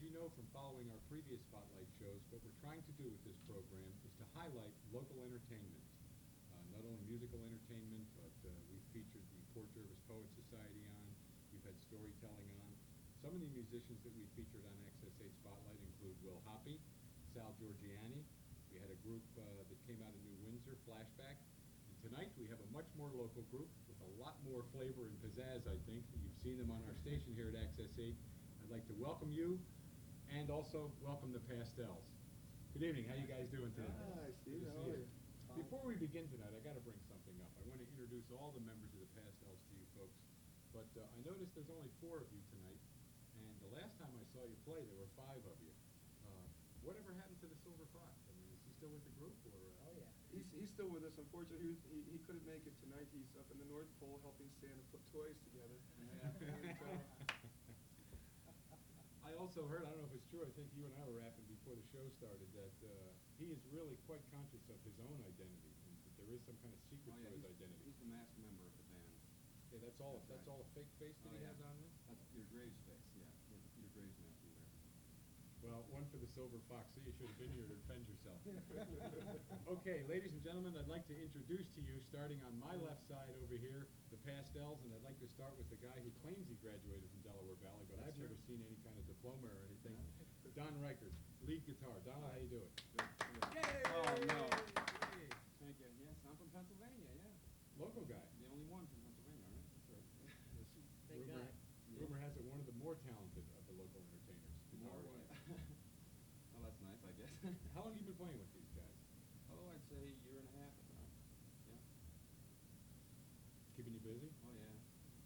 you know from following our previous Spotlight shows, what we're trying to do with this program is to highlight local entertainment. Not only musical entertainment, but we've featured the Port Jervis Poet Society on. We've had storytelling on. Some of the musicians that we featured on XS8 Spotlight include Will Hoppy, Sal Giorgiani. We had a group that came out of New Windsor, Flashback. And tonight we have a much more local group with a lot more flavor and pizzazz, I think. You've seen them on our station here at XS8. I'd like to welcome you and also welcome the Pastels. Good evening. How you guys doing today? Hi, Steve. Good to How see are you. you? Before we begin tonight, I got to bring something up. I want to introduce all the members of the Pastels to you folks. But I noticed there's only 4 of you tonight. And the last time I saw you play, there were 5 of you. Whatever happened to the Silver Fox? I mean, is he still with the group? Or, Oh, yeah. He's still with us. Unfortunately, he couldn't make it tonight. He's up in the North Pole helping Santa put toys together. I also heard, I don't know if it's true, I think you and I were rapping before the show started, that he is really quite conscious of his own identity, and that there is some kind of secret to his identity. He's the masked member of the band. Okay, that's all a fake face that he has on there? That's Peter Graves' face, yeah. He has a Peter Graves mask in there. Well, one for the Silver Fox, so you should have been here to defend yourself. Okay, ladies and gentlemen, I'd like to introduce to you, starting on my left side over here, the Pastels, and I'd like to start with the guy who claims he graduated from Delaware Valley, but I've never seen any kind of diploma or anything. Don Reichert, lead guitar. Don, how you doing? Good. Yay! Oh, no. Yay! Thank you. Yes, I'm from Pennsylvania, yeah. Local guy. The only one from Pennsylvania, right? That's right. Thank God. Rumor has it one of the more talented of the local entertainers, guitar-wise. Well, that's nice, I guess. How long have you been playing with these guys? Oh, I'd say a year and a half now. Yeah. Keeping you busy? Oh, yeah.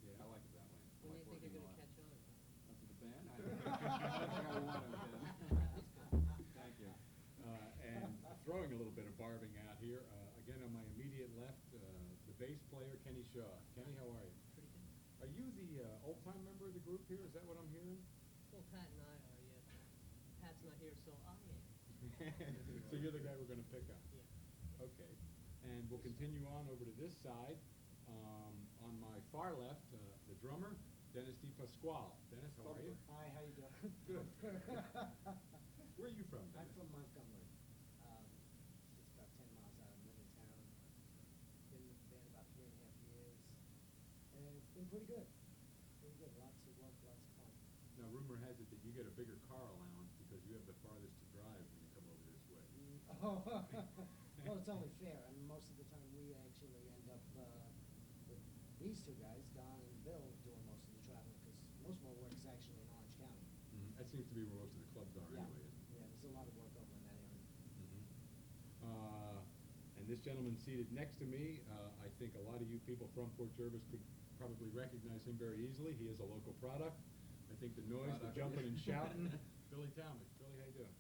Yeah. I like it that way. I When do like you think you're working going to a lot. catch on? After the band? I don't think I want to. Thank you. And throwing a little bit of barbing out here, again on my immediate left, the bass player, Kenny Shaw. Kenny, how are you? Pretty good. Are you the old-time member of the group here? Is that what I'm hearing? Well, Pat and I are, yeah. Pat's not here, so I am. So you're the guy we're going to pick on? Yeah. Okay. And we'll continue on over to this side. On my far left, the drummer, Dennis DePasquale. Dennis, how are you? Hi, how you doing? Good. Where are you from, I'm Dennis? from Montgomery. It's about 10 miles out of Middletown. Been with the band about 3.5 years. And it's been pretty good. Pretty good. Lots of work, lots of fun. Now, rumor has it that you get a bigger car allowance because you have the farthest to drive when you come over this way. Oh, well, it's only fair. I mean, most of the time we actually end up with these 2 guys, Don and Bill, doing most of the traveling because most of our work is actually in Orange County. That seems to be where most of the clubs are anyway. Yeah, there's a lot of work over in that area. And this gentleman seated next to me, I think a lot of you people from Port Jervis could probably recognize him very easily. He is a local product. I think the noise, the jumping and shouting. Billy Talmadge. Billy, how you doing?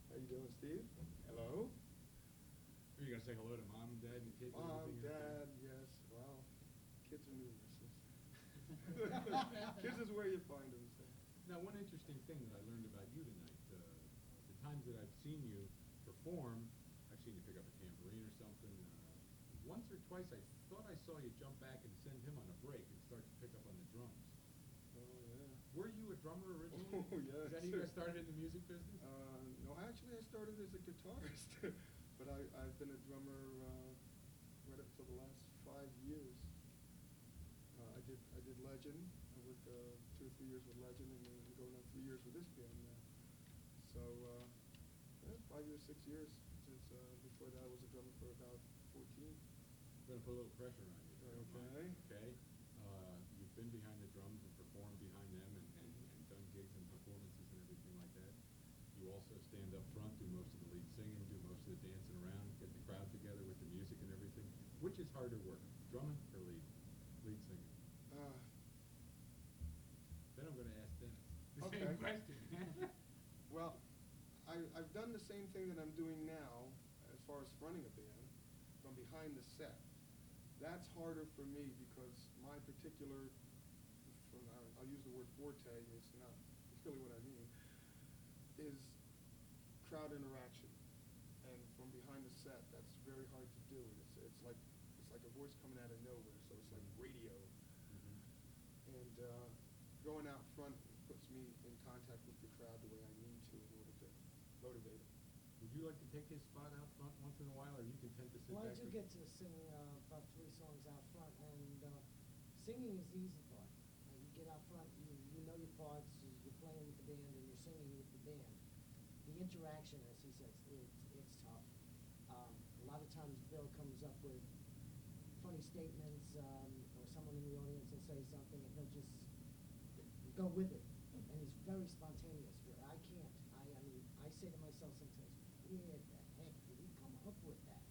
How you doing, Steve? Hello. Are you going to say hello to Mom and Dad and kids? and Mom, everything? Dad, yes. Well, kids are numerous. Kids is where you find them. So. Now, one interesting thing that I learned about you tonight, the times that I've seen you perform, I've seen you pick up a tambourine or something. Once or twice, I thought I saw you jump back and send him on a break and start to pick up on the drums. Oh, yeah. Were you a drummer originally? Oh, yes. Is that how you got started in the music business? No, actually, I started as a guitarist, but I've been a drummer right up till the last 5 years. I did Legend. I worked 2 or 3 years with Legend, and then I'm going on 3 years with this band now. So, 5 years, 6 years since before that I was a drummer for about 14. I'm going to put a little pressure on you. Okay. Okay. You've been behind the drums and performed behind them and done gigs and performances and everything like that. You also stand up front, do most of the lead singing, do most of the dancing around, get the crowd together with the music and everything. Which is harder work, drumming or lead singing? Then I'm going to ask Dennis the same question. Well, I've done the same thing that I'm doing now as far as fronting a band from behind the set. That's harder for me because my particular, I'll use the word forte, it's really what I mean, is crowd interaction. And from behind the set, that's very hard to do. It's like a voice coming out of nowhere, so it's like radio. And going out front puts me in contact with the crowd the way I need motivated. Would you like to take his spot out front once in a while, or are you content to sit Well, I back? do get to sing about 3 songs out front, and singing is the easy part. You get out front, you know your parts, you're playing with the band, and you're singing with the band. The interaction, as he says, it's tough. A lot of times Bill comes up with funny statements, or someone in the audience will say something, and he'll just go with it. And he's very spontaneous. Where I can't. I mean, I say to myself sometimes, where the heck did he come up with that?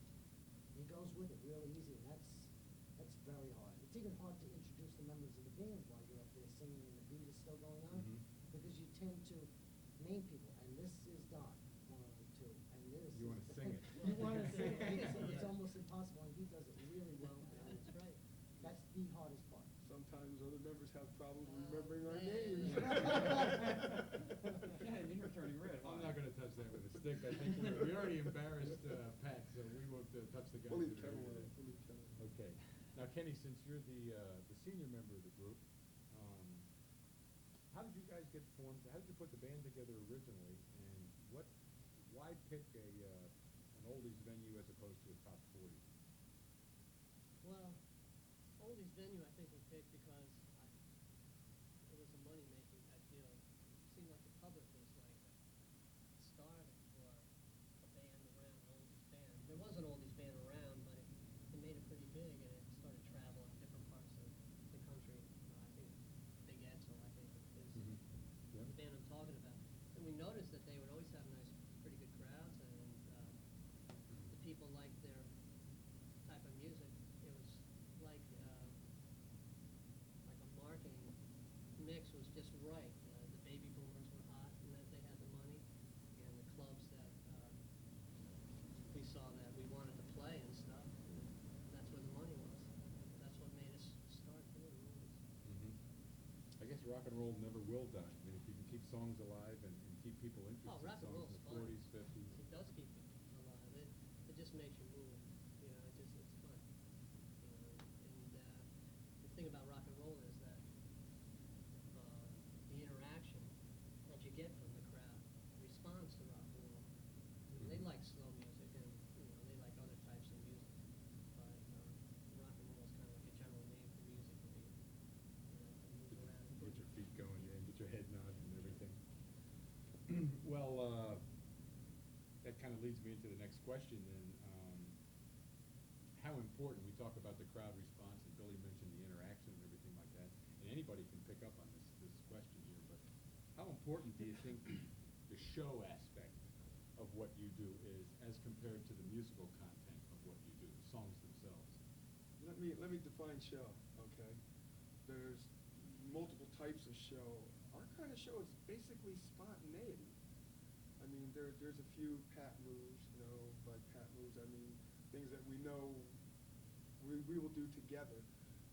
He goes with it really easy, and that's very hard. It's even hard to introduce the members of the band while you're up there singing and the beat is still going on, Mhm. because you tend to name people, and this is Don, 1, 2, and this You is wanna sing it. You want to sing it. It's Yeah. almost impossible, and he does it really well. And That's right. That's the hardest part. Sometimes other members have problems Oh, remembering our man. names. Ken, you're turning red. I'm not gonna touch that with a stick. I think we already embarrassed Pat, so we won't touch the guys. We'll leave that are Ken here alone, today. we'll leave Ken alone. Okay. Now, Kenny, since you're the senior member of the group, how did you guys get formed? How did you put the band together originally, and why pick an oldies venue as opposed to a top 40? Well, oldies venue I think we picked because it was a money-making type deal. It seemed like the public was like starving for a band around, an oldies band. There was an oldies band around, but it made it pretty big, and it started traveling different parts of the country. I think Big Edsel, I think, is Yeah. the band I'm talking about. And we noticed that they would always have nice, pretty good crowds, and the people liked their type of music. It was like a marketing mix was just right. The baby boomers were hot, and that they had the money, and the clubs that we saw that we wanted to play and stuff. And that's where the money was. That's what made us start doing movies. I guess rock and roll never will die. I mean, if you can keep songs alive and keep people interested Oh, in rock and songs roll's in the fun. 40s, 50s. It does keep you alive. It just makes you move. You know, it's fun. You know, and the thing about rock and roll is that the interaction that you get from the crowd responds to rock and roll. I mean, they like slow music, and they like other types of music. But rock and roll is kind of like a general name for music where you can move around. and Get boogie. your feet going, yeah, and get your head nodding and everything. Well, that kind of leads me into the next question then. How important, we talk about the crowd response, and Billy mentioned the interaction and everything like that, and anybody can pick up on this question here, but how important do you think the show aspect of what you do is as compared to the musical content of what you do, the songs themselves? Let me define show, okay? There's multiple types of show. Our kind of show is basically spontaneity. I mean, there's a few pat moves, by pat moves I mean things that we know we will do together.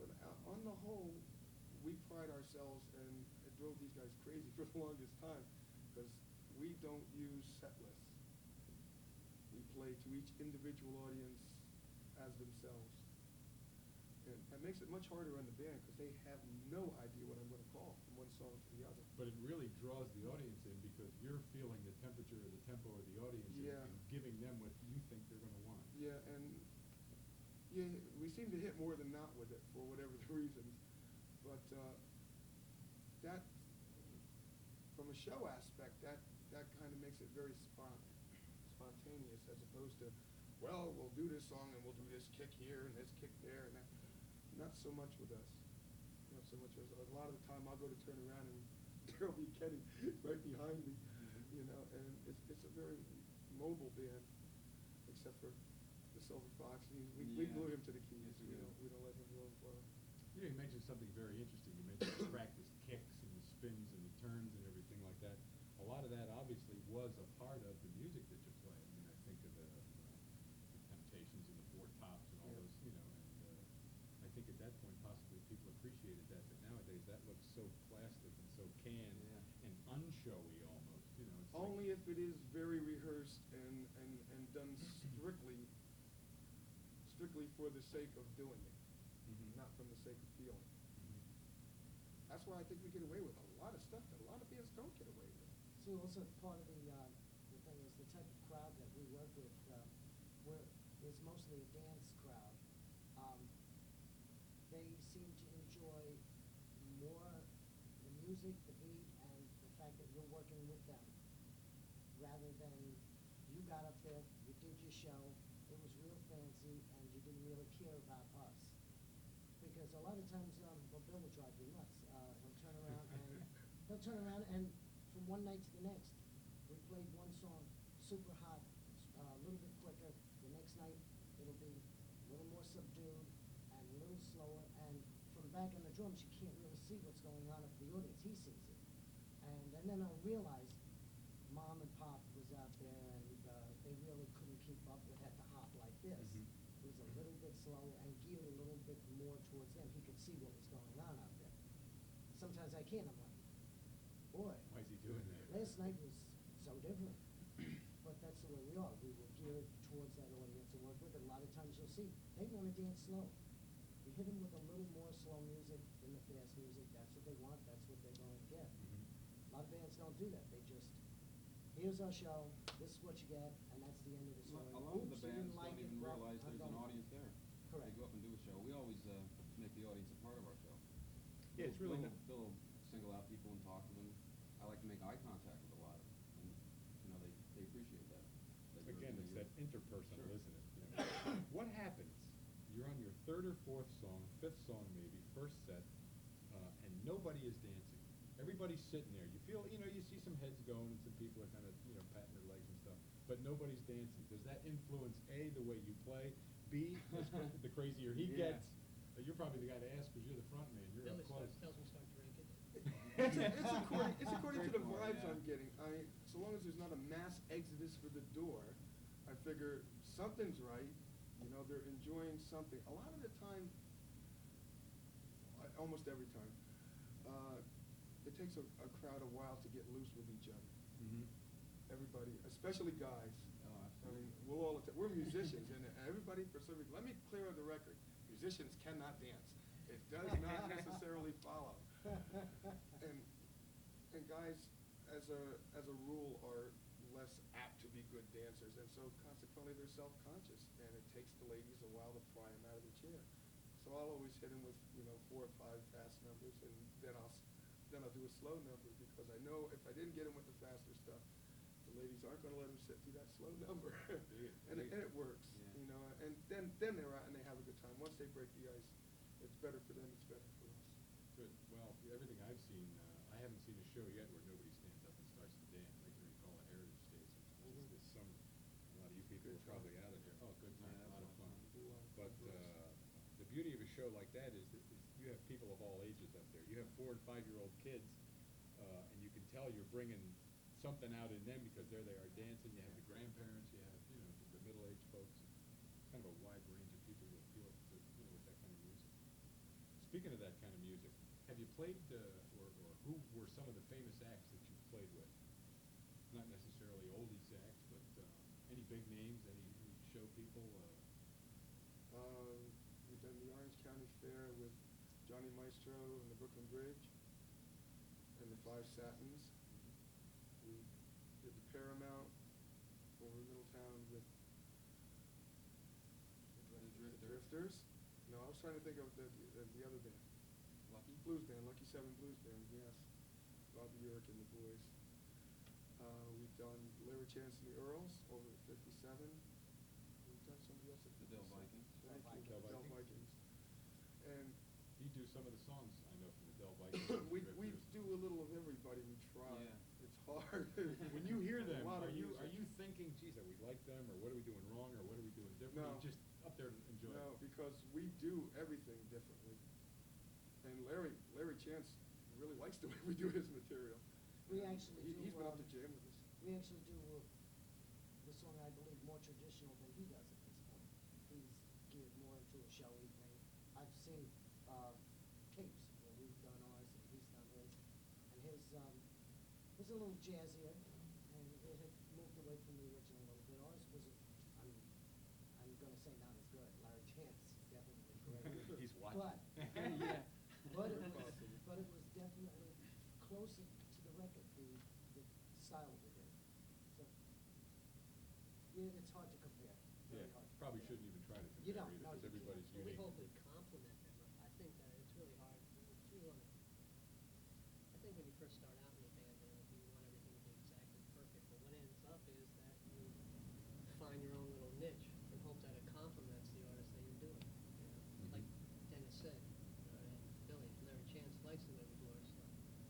But on the whole, we pride ourselves, and it drove these guys crazy for the longest time, because we don't use set lists. We play to each individual audience as themselves. And that makes it much harder on the band, because they have no idea what I'm going to call from one song to the other. But it really draws the audience in because you're feeling the temperature or the tempo of the audience Yeah. and giving them what you think they're going to want. Yeah, and we seem to hit more than not with it for whatever the reasons. But that, from a show aspect, that kind of makes it very spontaneous, as opposed to, well, we'll do this song and we'll do this kick here and this kick there and that. Not so much with us. Not so much with us. A lot of the time I'll go to turn around and there'll be Kenny right behind me, and it's a very mobile band, except for the Silver Fox. We glue him to the keys. Yes, We don't let him roam for him. You mentioned something very interesting. You mentioned the practice kicks and the spins and the turns and everything like that. A lot of that obviously was a part of the music that you play. I mean, I think of the Temptations and the Four Tops and all Yeah. those, and I think at that point possibly people appreciated that. But nowadays that looks so plastic and so canned Yeah. and unshowy almost. It's Only like, if it is very rehearsed and done strictly for the sake of doing it, Mhm. not from the sake of feeling. Mhm. That's why I think we get away with a lot of stuff that a lot of bands don't get away with. So also part of the thing is the type of crowd that we work with, is mostly a dance crowd. They seem to enjoy more the music, the beat, and the fact that you're working with them, rather than you got up there, you did your show, it was real fancy, and you didn't really care about us. Because a lot of times, well, Bill will drive you nuts. He'll turn around and from one night to the next, we played one song super hot, a little bit quicker. The next night, it'll be a little more subdued and a little slower. And from back on the drums, you can't really see what's going on up in the audience. He sees it. And then I realized Mom and Pop was out there, and they really couldn't keep up with at the hop like this. It was a little bit slower and geared a little bit more towards them. He could see what was going on out there. Sometimes I can't. I'm like, boy, Why is he doing that? last night was so different. But that's the way we are. We were geared towards that audience to work with. And a lot of times you'll see they want to dance slow. You hit them with a little more slow music than the fast music. That's what they want. That's what they're going to get. A lot of bands don't do that. They just, here's our show. This is what you get, and that's the end of the story. A lot of the Oops, you bands didn't like don't it. even Well, realize I'm there's an going. audience there. Correct. They go up and do a show. We always make the audience a part of our show. Yeah, it's really Bill will single out people and talk to them. I like to make eye contact with a lot of them, and they appreciate that. Again, it's that interpersonal, Sure. isn't it? You know? What happens? You're on your third or fourth song, fifth song maybe, first set, and nobody is dancing. Everybody's sitting there. You feel, you see some heads going and some people are kind of, patting their legs and stuff, but nobody's dancing. Does that influence A, the way you play, B, the crazier he Yeah. gets? You're probably the guy to ask because you're the front man. You're Billy up close. tells me start drinking. It's according to the Great point, vibes yeah. I'm getting. So long as there's not a mass exodus for the door, I figure something's right. They're enjoying something. A lot of the time, almost every time, it takes a crowd a while to get loose with each other. Everybody, especially guys. Oh, I mean, absolutely. we're musicians, and everybody, for some reason, let me clear the record. Musicians cannot dance. It does not necessarily follow. And guys, as a rule, are less apt to be good dancers, and so consequently they're self-conscious, and it takes the ladies a while to pry them out of the chair. So I'll always hit them with 4 or 5 fast numbers, and then I'll do a slow number, because I know if I didn't get them with the faster stuff, the ladies aren't going to let them sit through that slow number. and it works, Yeah. and then they're out and they have a good time. Once they break the ice, it's better for them, it's better for us. Good. Well, everything I've seen, I haven't seen a show yet where nobody stands up and starts to dance. I can recall a Heritage Days this summer. A lot of you people Good were probably time. out of there. Oh, good time, Yeah, a lot of fun. Do a lot of But fun for us. the beauty of a show like that is you have people of all ages up there. You have 4 and 5-year-old kids, and you can tell you're bringing something out in them because there they are dancing. You have the grandparents, you have the middle-aged folks. It's kind of a wide range of people who appeal to with that kind of music. Speaking of that kind of music, have you played or who were some of the famous acts that you've played with? Not necessarily oldies acts, but any big names, any show people? We've done the Orange County Fair with Johnny Maestro and the Brooklyn Bridge and the 5 Satins. We did the Paramount over in Middletown with the Drifters. No, I was trying to think of the other band. Lucky? Blues band, Lucky 7 Blues Band, yes. Bobby York and the boys. We've done Larry Chance and the Earls over at 57. We've done somebody else at The Del 57. Vikings. Thank you, Del the Del Vikings. Vikings. And You do some of the songs I know from the Del Vikings. we Drifters. do a little of everybody. We try. Yeah. It's hard. When you hear them, A lot are of you music. thinking, geez, are we like them, or what are we doing wrong, or what are we doing different? No. You just up there to enjoy No, it. because we do everything differently. And Larry Chance really likes the way we do his material. We actually do. He's been up to jam with us. We actually do the song, I believe, more traditional than he does at this point. He's geared more into a show evening. I've seen tapes where we've done ours and he's done his, and his was a little jazzier, and it had moved away from the original a little bit. Ours was, I'm going to say not as good. Larry Chance is definitely great. He's watching. But, Yeah. but it was, Possibly. but it was definitely closer to the record, the style we did. So it's hard to compare. Yeah, Very hard to probably compare. shouldn't even try to You compare don't, either, no, because you can't. everybody's Well, we unique. hope we complement them. I think that it's really hard. If you wanna, I think when you first start out in a band, you want everything to be exactly perfect. But what ends up is that you find your own little niche and hope that it complements the artist that you're doing. Like Dennis said, and Billy, from every chance likes the way we do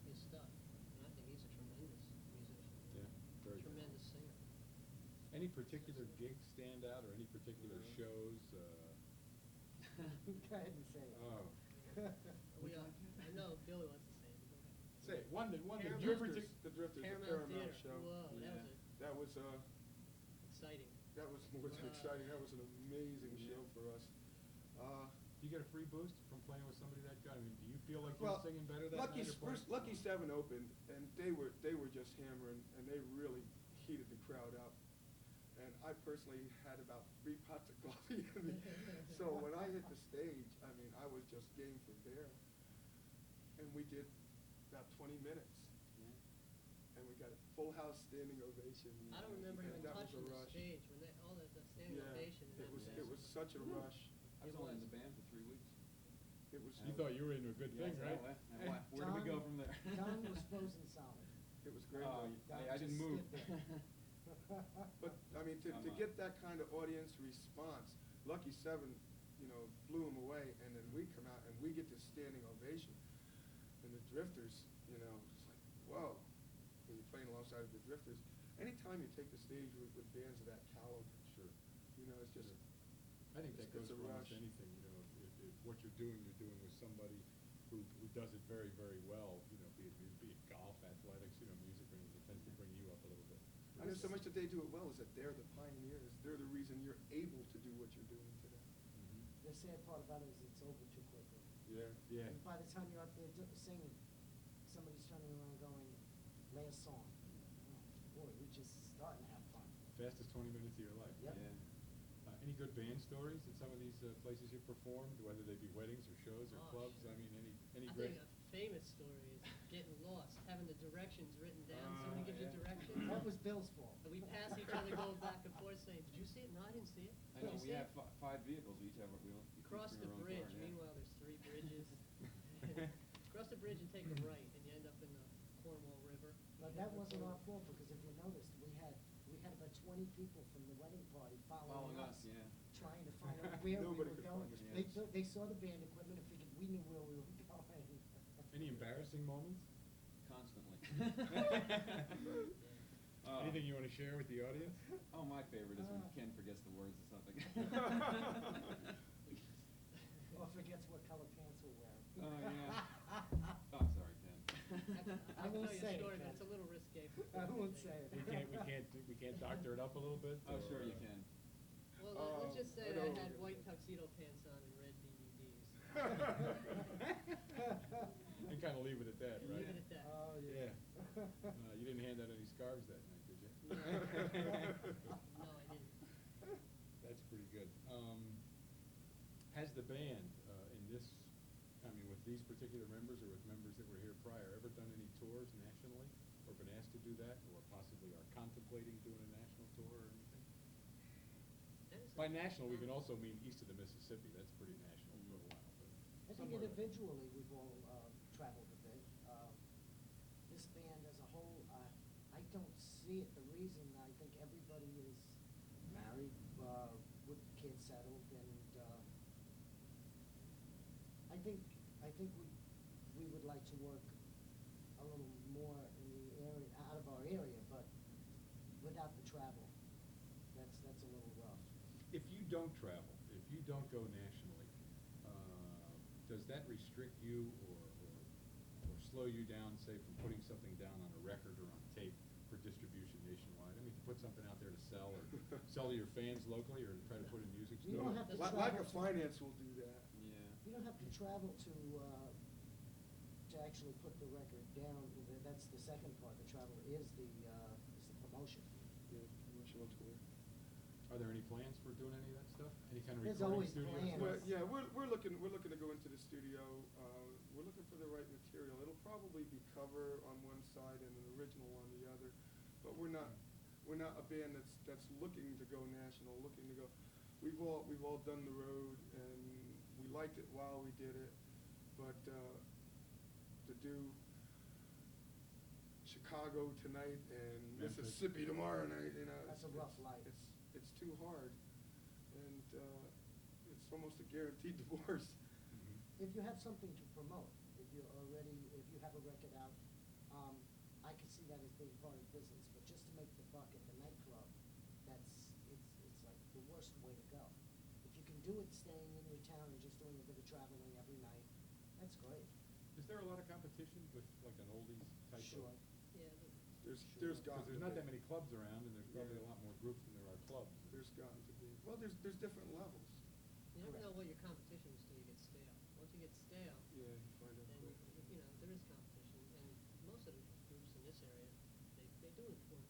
his stuff. And I think he's a tremendous musician. Yeah, very good. Tremendous singer. Any particular gigs stand out, or any particular shows? Go ahead and say it. Oh, I know Billy wants to say it, but go ahead. say it, one that The you're Drifters, the Paramount Paramount Theater. show. Whoa, Yeah. That was, exciting. that was more than exciting. That was an amazing Yeah. show for us. do you get a free boost from playing with somebody that good? I mean, do you feel like Well, you're singing better that Lucky, night? or playing- first, Lucky 7 opened, and they were just hammering, and they really heated the crowd up. And I personally had about 3 pots of coffee in me. So when I hit the stage, I mean, I was just game for bear. And we did about 20 minutes, Yeah. and we got a full house standing ovation. I don't remember And even that was a touching the rush. stage when all the standing Yeah, ovation. And it was such a rush. I was It only in was. the band for 3 weeks. It was, You thought you were into a good thing, Yeah, right? and where do we go from there? John was frozen solid. it was great. Oh, Don I didn't just move. stood there. But, I mean, to I'm get that kind of audience response, Lucky 7, blew them away, and then we come out and we get this standing ovation. And the Drifters, it's like, whoa, when you're playing alongside the Drifters. Anytime you take the stage with bands of that caliber, Sure. it's just, I think that it's goes a for almost rush. anything, if what you're doing with somebody who does it very, very well, be it golf, athletics, music, or anything, it tends to bring you up a little bit. I know so much that they do it well is that they're the pioneers. They're the reason you're able to do what you're doing today. Mhm. The sad part about it is it's over too quickly. Yeah. And by the time you're up there singing, somebody's turning around going, last song. Oh, boy, we're just starting to have fun. Fastest 20 minutes of your life. Yep. Yeah. Any good band stories at some of these places you performed, whether they be weddings or shows or Oh, clubs? sure. I mean, any I great? think a famous story is getting lost, having the directions written down. Somebody gives you yeah. directions. That was Bill's fault. And we pass each other going back and forth saying, "Did you see it? No, I didn't see it. I know, Did you we see have it?" 5 vehicles, we each have we You cross bring the our own bridge. car, yeah. Meanwhile, there's 3 bridges. Cross the bridge and take a right, and you end up in the Cornwall River. But that wasn't our fault, because if you noticed, we had about 20 people from the wedding party following us. Yeah. Trying to find out where we Nobody were could going. find us. They saw the band equipment and figured we knew where we were going. Any embarrassing moments? Constantly. Anything you want to share with the audience? Oh, my favorite is when Ken forgets the words of something. Or forgets what color pants we're wearing. Oh, yeah. Oh, I'm sorry, Ken. I won't I'll tell say you a story, it, but Ken. it's a little risque. I won't say it. We can't doctor it up a little bit? Oh, or, sure you can. Well, Oh, let's just say I that I know. had white tuxedo pants on and red DVDs. And kind of leave it at that, And right? leave it at that. Oh, Yeah. yeah. You didn't hand out any scarves that night, did you? No. No, I didn't. That's pretty good. Has the band, with these particular members or with members that were here prior, ever done any tours nationally? Or been asked to do that, or possibly are contemplating doing a national tour or anything? By national, we can also mean east of the Mississippi. That's pretty national for a while. But I think somewhere- individually, we've all traveled a bit. This band as a whole, I don't see it. The reason, I think everybody is married, with kids settled, and I think we would like to work a little more in the area, out of our area, but without the travel. That's a little rough. If you don't travel, if you don't go nationally, does that restrict you or slow you down, say, from putting something down on a record or on tape for distribution nationwide? I mean, to put something out there to sell or sell to your fans locally or to try to put in music You stores? don't have to Lack of travel to- finance will do that. Yeah. You don't have to travel to actually put the record down. That's the second part. The travel is the promotion. Yeah, promotional tour. Are there any plans for doing any of that stuff? Any kind of There's recording always studio plans. stuff? Well, yeah, we're looking to go into the studio. We're looking for the right material. It'll probably be cover on one side and an original on the other, but we're not we're not a band that's looking to go national, looking to go. We've all done the road, and we liked it while we did it, but to do Chicago tonight and Memphis. Mississippi tomorrow night, you know, That's a rough life. It's too hard, and it's almost a guaranteed divorce. Mhm. If you have something to promote, if you have a record out, I can see that as being part of the business, but just to make the buck at the nightclub, it's like the worst way to go. If you can do it staying in your town and just doing a bit of traveling every night, that's great. Is there a lot of competition with like an oldies type Sure. of? Yeah, There's got Because to there's not be. that many clubs around, and there's probably a Yeah. lot more groups than there are clubs. There's gotten to be. Well, there's different levels. you never know Correct. what your competition is till you get stale. Once you get stale, Yeah, you find out then, quick. there is competition, and most of the groups in this area, they do import,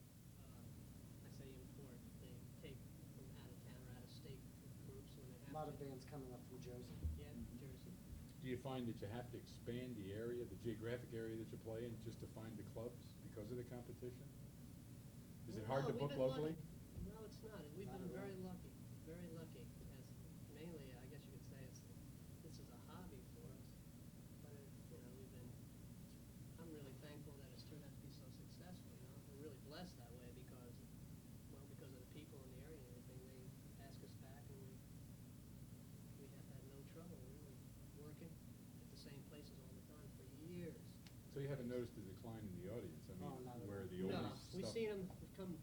I say import, they take from out of town or out of state groups when they have to. A lot of bands coming up from Jersey. Yeah, Jersey. Do you find that you have to expand the area, the geographic area that you play in, just to find the clubs because of the competition? Is it hard No, to we've book been locally? lucky. No, it's not. We've Not been at all. very lucky, as mainly, I guess you could say, this is a hobby for us. But, I'm really thankful that it's turned out to be so successful, We're really blessed that way because of the people in the area and everything. They ask us back, and we have had no trouble really working at the same places all the time for years. So you haven't noticed a decline in the audience? I Oh, mean, not at where all. the No, oldies stuff. we've seen them come,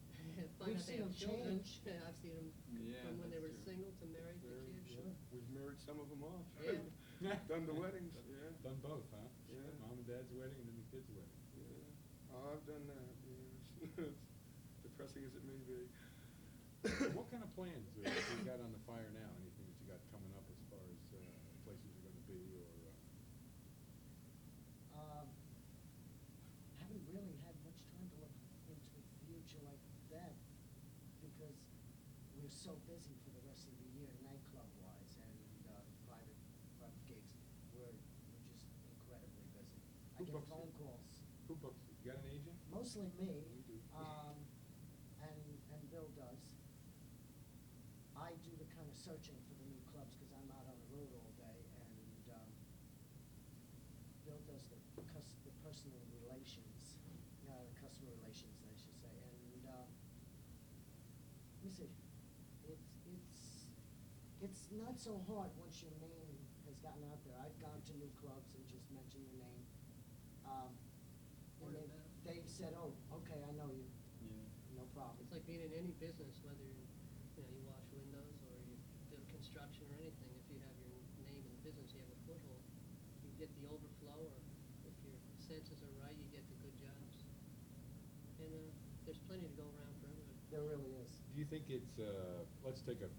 find We've out they seen have 'em children. change. I've seen them Yeah, from when they were that's true. single to married to Very, kids. Sure. We've married some of them off. Yeah. Done the weddings, yeah. Done both, huh? Yeah. Mom and dad's wedding and then the kid's wedding. Yeah. Oh, I've done that, yeah. As depressing as it may be. What kind of plans do you got on the fire now? Anything that you got coming up as far as places you're going to be or? Haven't really had much time to look into the future like that because we're so busy for the rest of the year, nightclub-wise and private gigs. We're just incredibly busy. I Who get books phone you? calls. Who books you? You got an agent? Mostly me, You do. and Bill does. I do the kind of searching for the new clubs because I'm out on the road all day, and Bill does the personal relations, the customer relations, I should say. And let me see, it's not so hard once your name has gotten out there. I've gone to new clubs and just mentioned your name. Word And of mouth. they've said, "Oh, okay, I know you, Yeah. no problem." It's like being in any business, whether you wash windows or you do construction or anything. If you have your name in the business, you have a foothold. You get the overflow, or if your senses are right, you get the good jobs. And there's plenty to go around for everybody. There really is. Do you think it's let's take a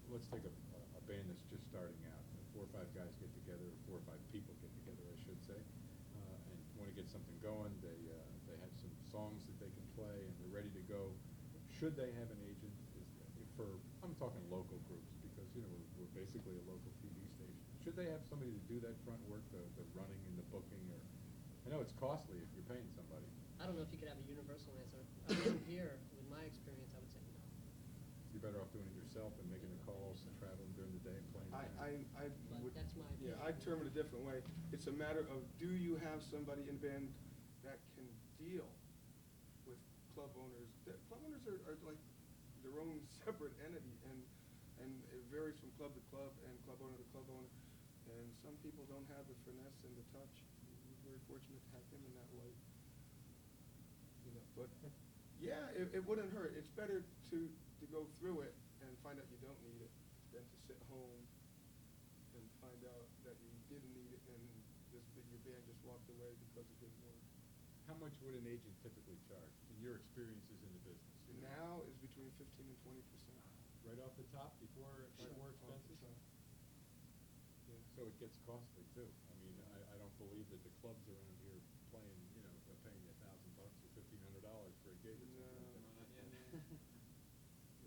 band that's just starting out. 4 or 5 guys get together, or 4 or 5 people get together, I should say, and want to get something going. They have some songs that they can play, and they're ready to go. Should they have an agent? I'm talking local groups because we're basically a local TV station. Should they have somebody to do that front work, the running and the booking? Or I know it's costly if you're paying somebody. I don't know if you could have a universal answer. Around here, with my experience, I would say no. You're better off doing it yourself and making the calls and traveling during the day and playing. I But would. that's my Yeah, opinion. I'd term it a different way. It's a matter of, do you have somebody in band that can deal with club owners? Club owners are like their own separate entity, and it varies from club to club and club owner to club owner. And some people don't have the finesse and the touch. We're very fortunate to have him in that light. But yeah, it wouldn't hurt. It's better to go through it and find out you don't need it than to sit home and find out that you didn't need it and your band just walked away because it didn't work. How much would an agent typically charge in your experiences in the business? Now is between 15 and 20%. Right off the top before more Off the expenses? top. Yeah. So it gets costly too. I mean, I don't believe that the clubs around here playing, paying you $1,000 or $1,500 for a gig or No. something like that.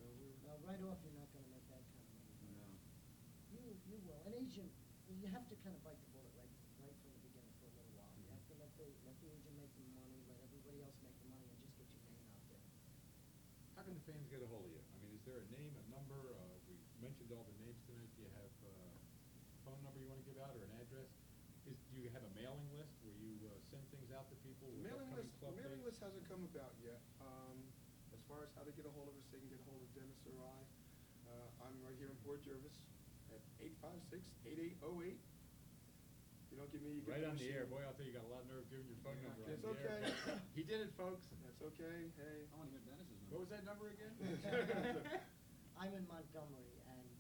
Not yet. Right off, you're not gonna make that kind of money. No. You will. An agent, you have to kind of bite the bullet right from the beginning for a little while. You have to let the agent make the money, let everybody else make the money, and just get your name out there. How can the fans get a hold of you? I mean, is there a name, a number? We mentioned all the names tonight. Do you have a phone number you want to give out or an address? Do you have a mailing list where you send things out to people with upcoming club The mailing dates? list hasn't come about yet. As far as how to get a hold of us, they can get a hold of Dennis or I. I'm right here in Port Jervis at 856-8808. If you don't give me, you get Right on the machine. air. Boy, I'll tell you, you got a lot of nerve giving your phone number on It's the okay. air. He did it, folks. That's okay, hey. I wanna hear Dennis's number. What was that number again? I'm in Montgomery, and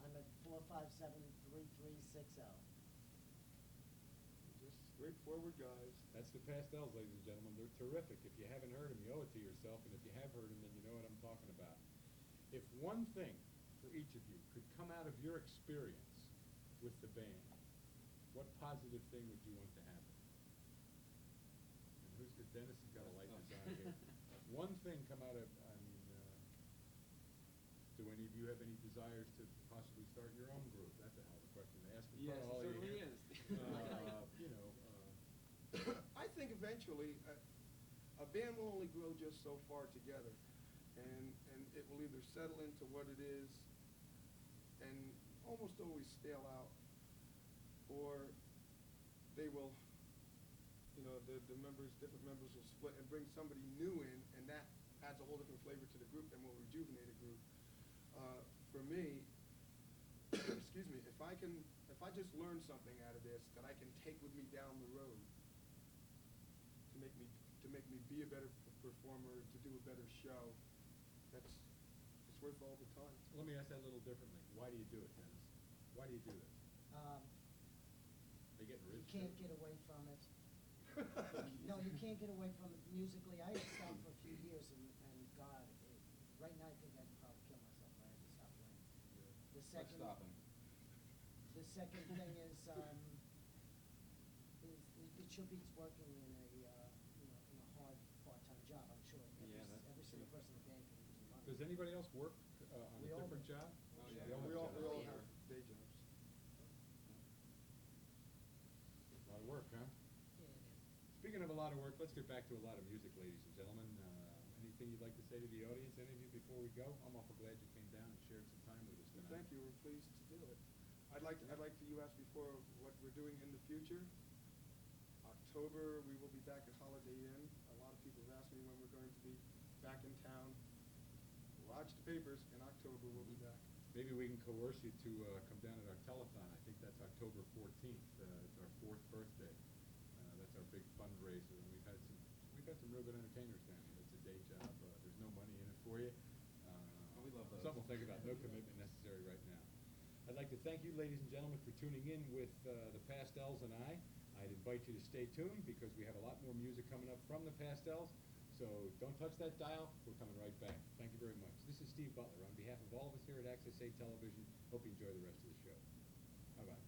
I'm at 457-3360. Just straightforward guys. That's the Pastels, ladies and gentlemen. They're terrific. If you haven't heard them, you owe it to yourself, and if you have heard them, then you know what I'm talking about. If one thing for each of you could come out of your experience with the band, what positive thing would you want to happen? And who's good? Dennis has got to light this on here. One thing come out of, I mean, do any of you have any desires to possibly start your own group? That's a hell of a question to ask in front Yes, of it all of you certainly here. is. You know, I think eventually a band will only grow just so far together, and it will either settle into what it is and almost always stale out, or they will, the different members will split and bring somebody new in, and that adds a whole different flavor to the group and will rejuvenate a group. For me, excuse me, if I just learn something out of this that I can take with me down the road to make me be a better performer, to do a better show, it's worth all the time. let me ask that a little differently. Why do you do it, Dennis? Why do you do this? They getting You rich? can't get away from it. No, you can't get away from it musically. I had stopped for a few years, and God, right now I think I'd probably kill myself if I had to stop playing. The Like second, stopping. the second thing is it sure beats working in a in a hard part-time job. I'm sure Yeah, that's every single true. person in the band can use the money. Does anybody else work on We a all different do. job? Oh, yeah. You We all jobs. have day jobs. A lot of work, huh? Yeah, it is. Speaking of a lot of work, let's get back to a lot of music, ladies and gentlemen. Anything you'd like to say to the audience, any of you, before we go? I'm awful glad you came down and shared some time with us tonight. Thank you, we're pleased to do it. I'd like to, you asked before what we're doing in the future. October, we will be back at Holiday Inn. A lot of people have asked me when we're going to be back in town. Watch the papers, in October we'll be back. Maybe we can coerce you to come down at our telethon. I think that's October 14th. It's our 4th birthday. That's our big fundraiser, and we've had some real good entertainers down here. It's a day job. There's no money in it for you. We love those. Something to think about. No commitment necessary right now. I'd like to thank you, ladies and gentlemen, for tuning in with the Pastels and I. I'd invite you to stay tuned because we have a lot more music coming up from the Pastels. So don't touch that dial. We're coming right back. Thank you very much. This is Steve Butler on behalf of all of us here at Access 8 Television. Hope you enjoy the rest of the show. Bye-bye.